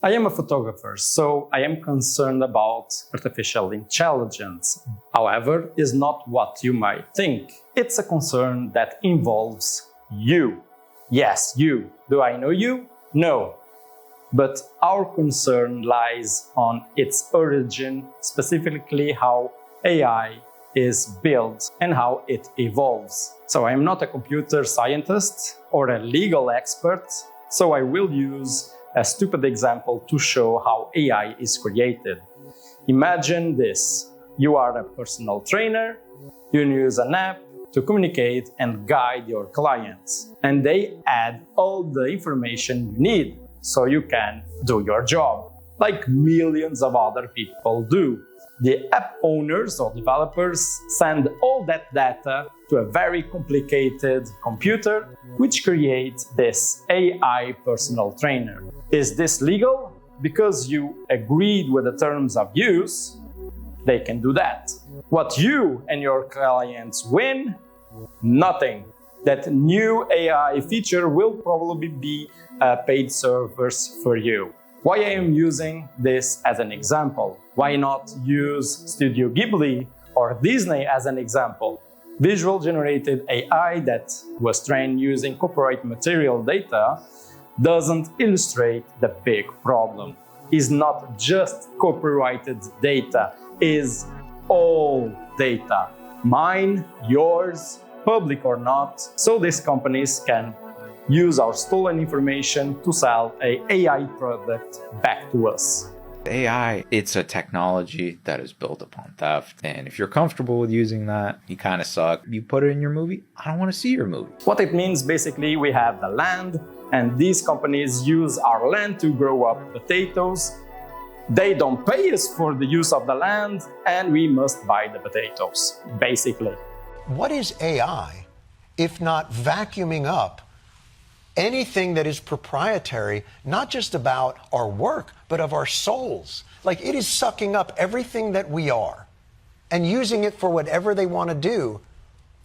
I am a photographer, so I am concerned about artificial intelligence. However, it's not what you might think. It's a concern that involves you. Yes, you. Do I know you? No. But our concern lies on its origin, specifically how AI is built and how it evolves. So I am not a computer scientist or a legal expert, so I will use a stupid example to show how AI is created. Imagine this. You are a personal trainer, you use an app to communicate and guide your clients, and they add all the information you need so you can do your job, like millions of other people do. The app owners or developers send all that data to a very complicated computer, which creates this AI personal trainer. Is this legal? Because you agreed with the terms of use, they can do that. What you and your clients win? Nothing. That new AI feature will probably be a paid service for you. Why I am using this as an example? Why not use Studio Ghibli or Disney as an example? Visual generated AI that was trained using copyright material data doesn't illustrate the big problem. It's not just copyrighted data, it's all data. Mine, yours, public or not, so these companies can use our stolen information to sell an AI product back to us. AI, it's a technology that is built upon theft. And if you're comfortable with using that, you kind of suck. You put it in your movie, I don't want to see your movie. What it means, basically, we have the land, and these companies use our land to grow up potatoes. They don't pay us for the use of the land, and we must buy the potatoes, basically. What is AI if not vacuuming up anything that is proprietary, not just about our work, but of our souls? Like, it is sucking up everything that we are and using it for whatever they want to do.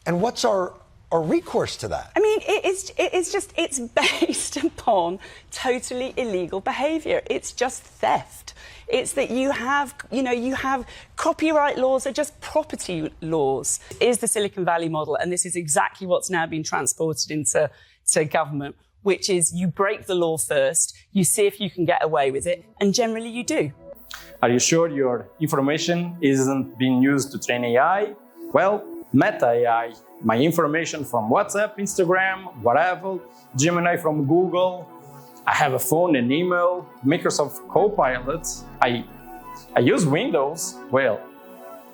And what's our recourse to that? I mean, it's based upon totally illegal behavior. It's just theft. It's that you have copyright laws are just property laws. It is the Silicon Valley model, and this is exactly what's now been transported into government, which is you break the law first, you see if you can get away with it, and generally you do. Are you sure your information isn't being used to train AI? Well, Meta AI, my information from WhatsApp, Instagram, whatever, Gemini from Google, I have a phone and email, Microsoft Copilot, I use Windows. Well,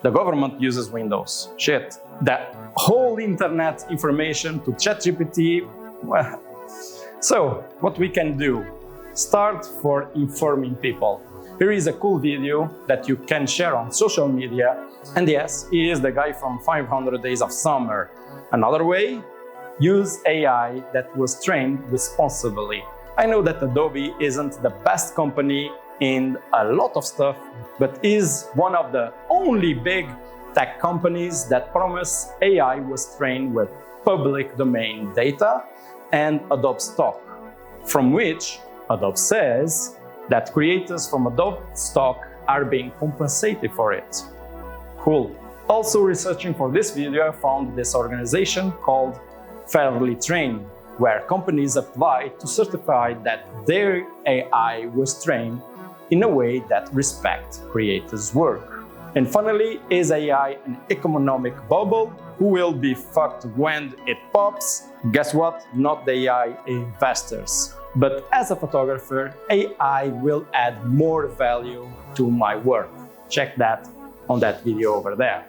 the government uses Windows. Shit. The whole internet information to ChatGPT. Well, so what we can do? Start for informing people. Here is a cool video that you can share on social media. And yes, he is the guy from 500 Days of Summer. Another way, use AI that was trained responsibly. I know that Adobe isn't the best company in a lot of stuff, but is one of the only big tech companies that promise AI was trained with public domain data and Adobe stock, from which Adobe says that creators from Adobe stock are being compensated for it. Cool. Also researching for this video, I found this organization called Fairly Trained, where companies apply to certify that their AI was trained in a way that respects creators' work. And finally, is AI an economic bubble? Who will be fucked when it pops? Guess what? Not the AI investors. But as a photographer, AI will add more value to my work. Check that on that video over there.